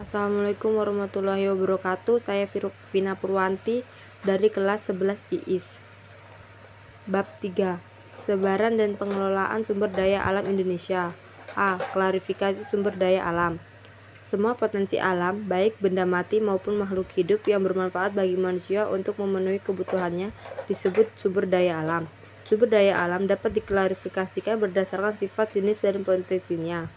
Assalamualaikum warahmatullahi wabarakatuh. Saya Vina Purwanti dari kelas 11 IIS. Bab 3. Sebaran dan pengelolaan sumber daya alam Indonesia. A. Klarifikasi sumber daya alam. Semua potensi alam, baik benda mati maupun makhluk hidup yang bermanfaat bagi manusia untuk memenuhi kebutuhannya, disebut sumber daya alam. Sumber daya alam dapat diklarifikasikan berdasarkan sifat, jenis, dan potensinya.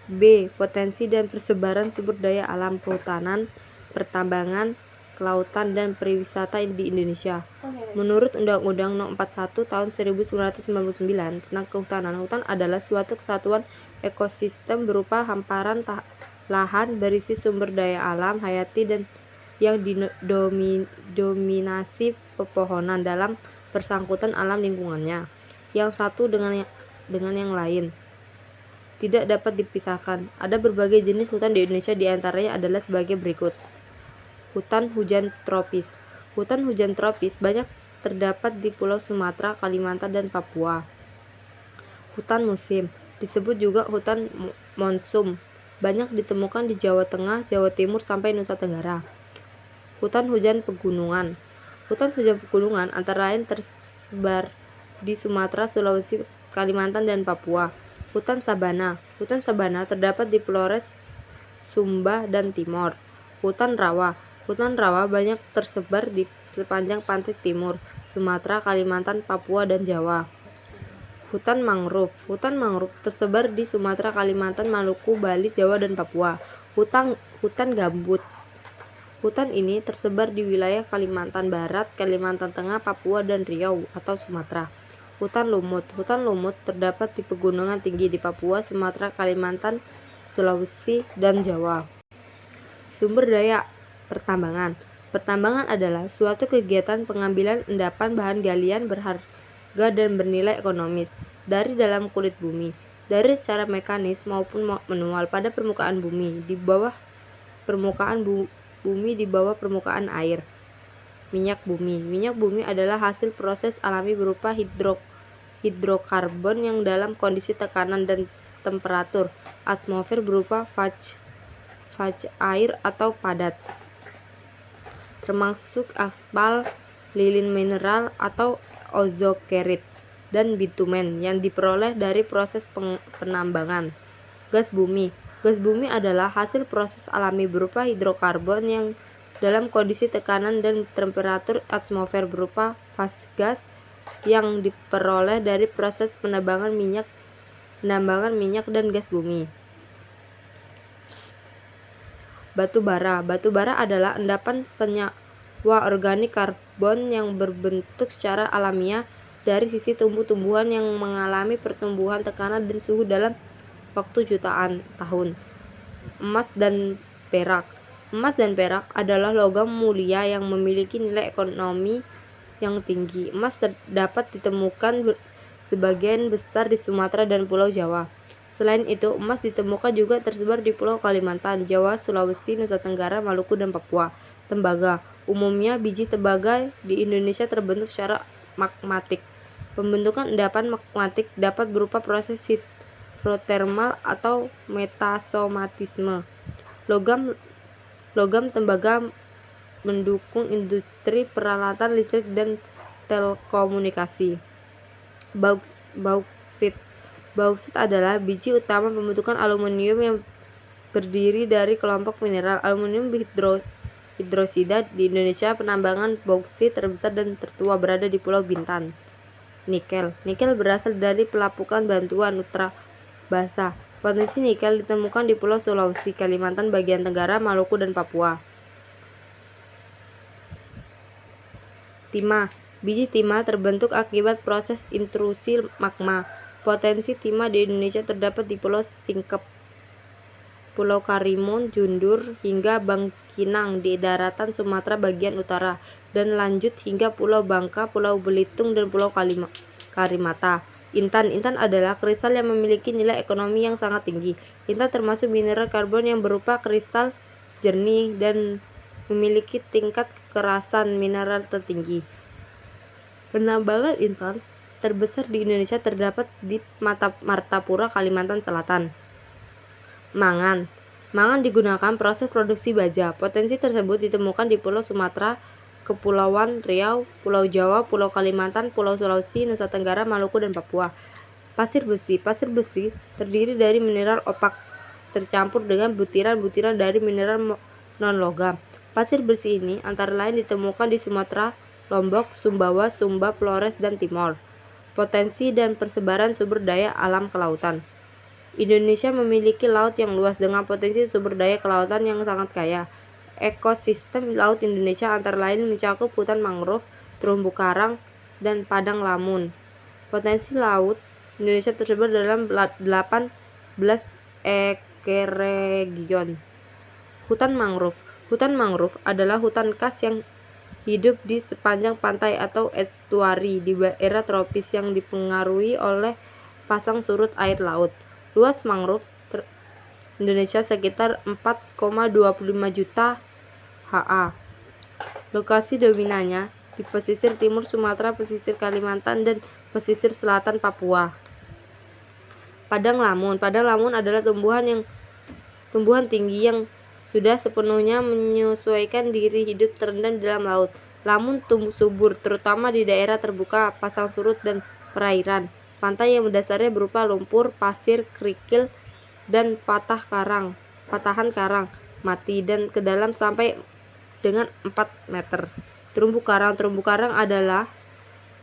B. Potensi dan persebaran sumber daya alam kehutanan, pertambangan, kelautan, dan pariwisata di Indonesia. Menurut Undang-Undang No. 41 Tahun 1999 tentang Kehutanan, hutan adalah suatu kesatuan ekosistem berupa hamparan lahan berisi sumber daya alam hayati dan yang didominasi pepohonan dalam persangkutan alam lingkungannya, yang satu dengan yang lain tidak dapat dipisahkan. Ada berbagai jenis hutan di Indonesia, diantaranya adalah sebagai berikut. Hutan hujan tropis. Hutan hujan tropis banyak terdapat di Pulau Sumatera, Kalimantan, dan Papua. Hutan musim, disebut juga hutan monsum, banyak ditemukan di Jawa Tengah, Jawa Timur, sampai Nusa Tenggara. Hutan hujan pegunungan. Hutan hujan pegunungan antara lain tersebar di Sumatera, Sulawesi, Kalimantan, dan Papua. Hutan sabana. Hutan sabana terdapat di Flores, Sumba, dan Timor. Hutan rawa. Hutan rawa banyak tersebar di sepanjang pantai timur, Sumatera, Kalimantan, Papua, dan Jawa. Hutan mangrove. Hutan mangrove tersebar di Sumatera, Kalimantan, Maluku, Bali, Jawa, dan Papua. Hutan gambut. Hutan ini tersebar di wilayah Kalimantan Barat, Kalimantan Tengah, Papua, dan Riau atau Sumatera. Hutan lumut. Hutan lumut terdapat di pegunungan tinggi di Papua, Sumatera, Kalimantan, Sulawesi, dan Jawa. Sumber daya pertambangan. Pertambangan adalah suatu kegiatan pengambilan endapan bahan galian berharga dan bernilai ekonomis dari dalam kulit bumi, dari secara mekanis maupun manual pada permukaan bumi, di bawah permukaan bumi, di bawah permukaan air. Minyak bumi. Minyak bumi adalah hasil proses alami berupa hidrokarbon yang dalam kondisi tekanan dan temperatur atmosfer berupa fase air atau padat, termasuk aspal, lilin mineral atau ozokerit, dan bitumen yang diperoleh dari proses penambangan. Gas bumi. Gas bumi adalah hasil proses alami berupa hidrokarbon yang dalam kondisi tekanan dan temperatur atmosfer berupa fase gas yang diperoleh dari proses penambangan minyak dan gas bumi. Batu bara. Batu bara adalah endapan senyawa organik karbon yang berbentuk secara alamiah dari sisi tumbuh-tumbuhan yang mengalami pertumbuhan tekanan dan suhu dalam waktu jutaan tahun. Emas dan perak. Emas dan perak adalah logam mulia yang memiliki nilai ekonomi yang tinggi. Emas dapat ditemukan sebagian besar di Sumatera dan Pulau Jawa. Selain itu, emas ditemukan juga tersebar di Pulau Kalimantan, Jawa, Sulawesi, Nusa Tenggara, Maluku, dan Papua. Tembaga. Umumnya biji tembaga di Indonesia terbentuk secara magmatik. Pembentukan endapan magmatik dapat berupa proses hidrotermal atau metasomatisme. Logam tembaga mendukung industri peralatan listrik dan telekomunikasi. Bauksit. Bauksit adalah biji utama pembentukan aluminium yang berdiri dari kelompok mineral aluminium hidrosida. Di Indonesia, penambangan bauksit terbesar dan tertua berada di Pulau Bintan. Nikel. Nikel berasal dari pelapukan Bantuan Ultra Basah. Potensi nikel ditemukan di Pulau Sulawesi, Kalimantan bagian tenggara, Maluku, dan Papua. Timah. Biji timah terbentuk akibat proses intrusi magma. Potensi timah di Indonesia terdapat di Pulau Singkep, Pulau Karimun, Jundur, hingga Bangkinang di daratan Sumatera bagian utara, dan lanjut hingga Pulau Bangka, Pulau Belitung, dan Pulau Karimata. Intan. Intan adalah kristal yang memiliki nilai ekonomi yang sangat tinggi. Intan termasuk mineral karbon yang berupa kristal jernih dan memiliki tingkat kekerasan mineral tertinggi. Penambangan intan terbesar di Indonesia terdapat di Martapura, Kalimantan Selatan. Mangan. Mangan digunakan proses produksi baja. Potensi tersebut ditemukan di Pulau Sumatera, Kepulauan Riau, Pulau Jawa, Pulau Kalimantan, Pulau Sulawesi, Nusa Tenggara, Maluku, dan Papua. Pasir besi. Pasir besi terdiri dari mineral opak tercampur dengan butiran-butiran dari mineral non-logam. Pasir besi ini antara lain ditemukan di Sumatera, Lombok, Sumbawa, Sumba, Flores, dan Timor. Potensi dan persebaran sumber daya alam kelautan. Indonesia memiliki laut yang luas dengan potensi sumber daya kelautan yang sangat kaya. Ekosistem laut Indonesia antara lain mencakup hutan mangrove, terumbu karang, dan padang lamun. Potensi laut Indonesia tersebar dalam 18 ekoregion. Hutan mangrove. Hutan mangrove adalah hutan khas yang hidup di sepanjang pantai atau estuari di daerah tropis yang dipengaruhi oleh pasang surut air laut. Luas mangrove Indonesia sekitar 4,25 juta ha. Lokasi dominannya di pesisir timur Sumatera, pesisir Kalimantan, dan pesisir selatan Papua. Padang lamun. Padang lamun adalah tumbuhan tinggi yang sudah sepenuhnya menyesuaikan diri hidup terendam di dalam laut. Lamun tumbuh subur, terutama di daerah terbuka, pasang surut, dan perairan. Pantai yang dasarnya berupa lumpur, pasir, kerikil, dan patahan karang mati dan ke dalam sampai dengan 4 meter. Terumbu karang. Terumbu karang adalah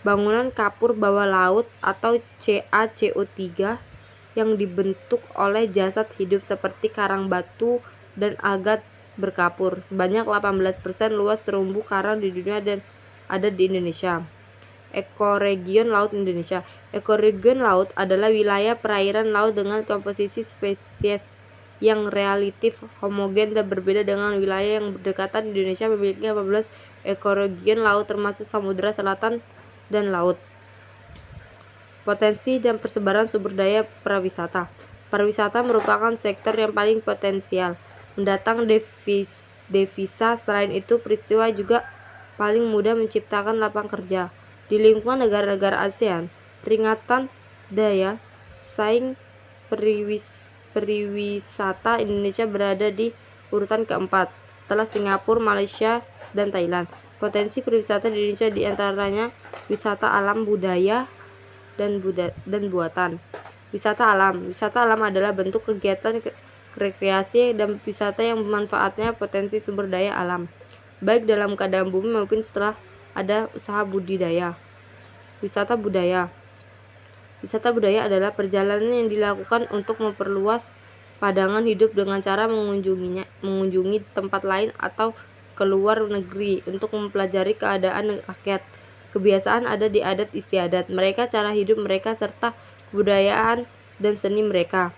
bangunan kapur bawah laut atau CaCO3 yang dibentuk oleh jasad hidup seperti karang batu dan alga berkapur. Sebanyak 18% luas terumbu karang di dunia dan ada di Indonesia. Ekoregion laut Indonesia. Ekoregion laut adalah wilayah perairan laut dengan komposisi spesies yang relatif homogen dan berbeda dengan wilayah yang berdekatan. Indonesia memiliki 15 ekoregion laut termasuk samudra selatan dan laut. Potensi dan persebaran sumber daya pariwisata. Pariwisata merupakan sektor yang paling potensial mendatang devisa. Selain itu, peristiwa juga paling mudah menciptakan lapangan kerja. Di lingkungan negara-negara ASEAN, peringatan daya saing pariwisata Indonesia berada di urutan keempat setelah Singapura, Malaysia, dan Thailand. Potensi pariwisata di Indonesia diantaranya wisata alam, budaya, dan buatan. Wisata alam. Wisata alam adalah bentuk kegiatan rekreasi dan wisata yang manfaatnya potensi sumber daya alam, baik dalam keadaan bumi maupun setelah ada usaha budidaya. Wisata budaya. Wisata budaya adalah perjalanan yang dilakukan untuk memperluas pandangan hidup dengan cara mengunjungi tempat lain atau keluar negeri untuk mempelajari keadaan rakyat, kebiasaan ada di adat istiadat mereka, cara hidup mereka, serta kebudayaan dan seni mereka.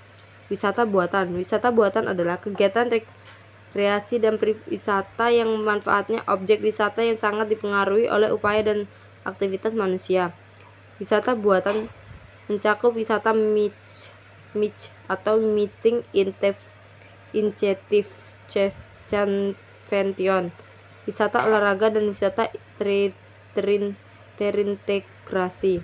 Wisata buatan. Wisata buatan adalah kegiatan rekreasi dan wisata yang manfaatnya objek wisata yang sangat dipengaruhi oleh upaya dan aktivitas manusia. Wisata buatan mencakup wisata MICH atau Meeting Incentive Convention, wisata olahraga, dan wisata terintegrasi.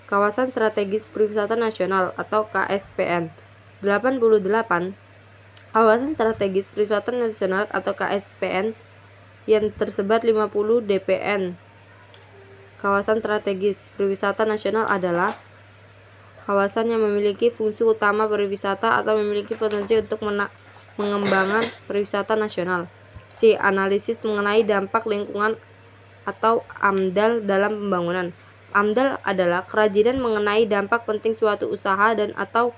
Kawasan Strategis Pariwisata Nasional atau KSPN. 88 Kawasan Strategis Pariwisata Nasional atau KSPN yang tersebar 50 DPN. Kawasan Strategis Pariwisata Nasional adalah kawasan yang memiliki fungsi utama pariwisata atau memiliki potensi untuk mengembangkan pariwisata nasional. C. Analisis mengenai dampak lingkungan atau AMDAL dalam pembangunan. AMDAL adalah kerajinan mengenai dampak penting suatu usaha dan atau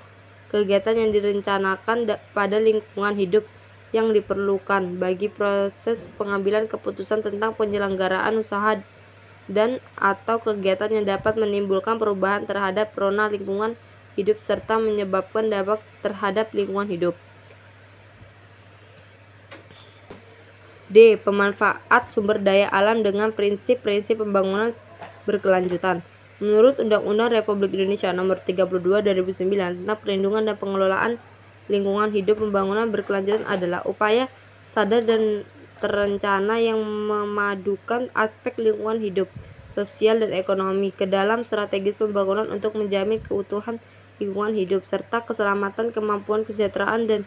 kegiatan yang direncanakan pada lingkungan hidup yang diperlukan bagi proses pengambilan keputusan tentang penyelenggaraan usaha dan atau kegiatan yang dapat menimbulkan perubahan terhadap rona lingkungan hidup serta menyebabkan dampak terhadap lingkungan hidup. D. Pemanfaat sumber daya alam dengan prinsip-prinsip pembangunan berkelanjutan. Menurut Undang-Undang Republik Indonesia Nomor 32 2009 tentang Perlindungan dan Pengelolaan Lingkungan Hidup, pembangunan berkelanjutan adalah upaya sadar dan terencana yang memadukan aspek lingkungan hidup, sosial, dan ekonomi ke dalam strategis pembangunan untuk menjamin keutuhan lingkungan hidup, serta keselamatan, kemampuan, kesejahteraan, dan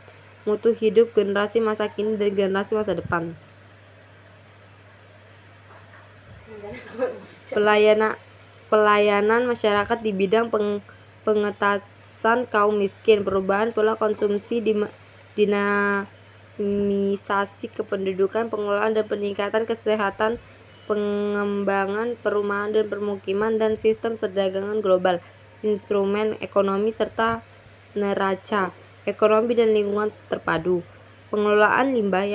mutu hidup generasi masa kini dan generasi masa depan. Pelayanan masyarakat di bidang pengetasan kaum miskin, perubahan pola konsumsi, dinamisasi kependudukan, pengelolaan dan peningkatan kesehatan, pengembangan perumahan dan permukiman, dan sistem perdagangan global, instrumen ekonomi, serta neraca, ekonomi dan lingkungan terpadu. Pengelolaan limbah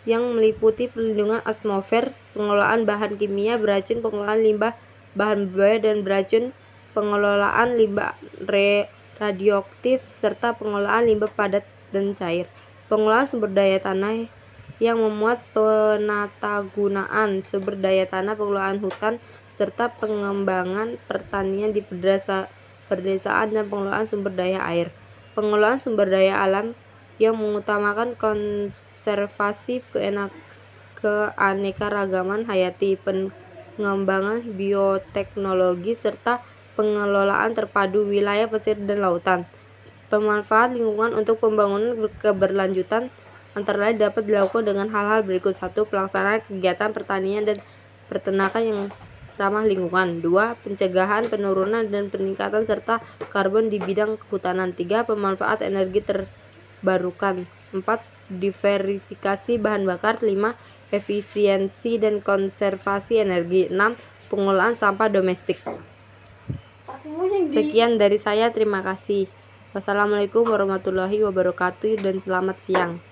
yang meliputi pelindungan atmosfer, pengelolaan bahan kimia beracun, pengelolaan limbah bahan berbahaya dan beracun, pengelolaan limbah radioaktif, serta pengelolaan limbah padat dan cair. Pengelolaan sumber daya tanah yang memuat penatagunaan sumber daya tanah, pengelolaan hutan, serta pengembangan pertanian di pedesaan dan pengelolaan sumber daya air. Pengelolaan sumber daya alam yang mengutamakan konservasi keanekaragaman hayati, pengembangan bioteknologi, serta pengelolaan terpadu wilayah pesisir dan lautan. Pemanfaat lingkungan untuk pembangunan keberlanjutan antara lain dapat dilakukan dengan hal-hal berikut. 1. Pelaksanaan kegiatan pertanian dan peternakan yang ramah lingkungan. 2. Pencegahan, penurunan, dan peningkatan serta karbon di bidang kehutanan. 3. Pemanfaat energi terbarukan. 4. Diversifikasi bahan bakar. 5. Efisiensi dan konservasi energi. 6. Pengelolaan sampah domestik. Sekian dari saya, terima kasih. Wassalamualaikum warahmatullahi wabarakatuh dan selamat siang.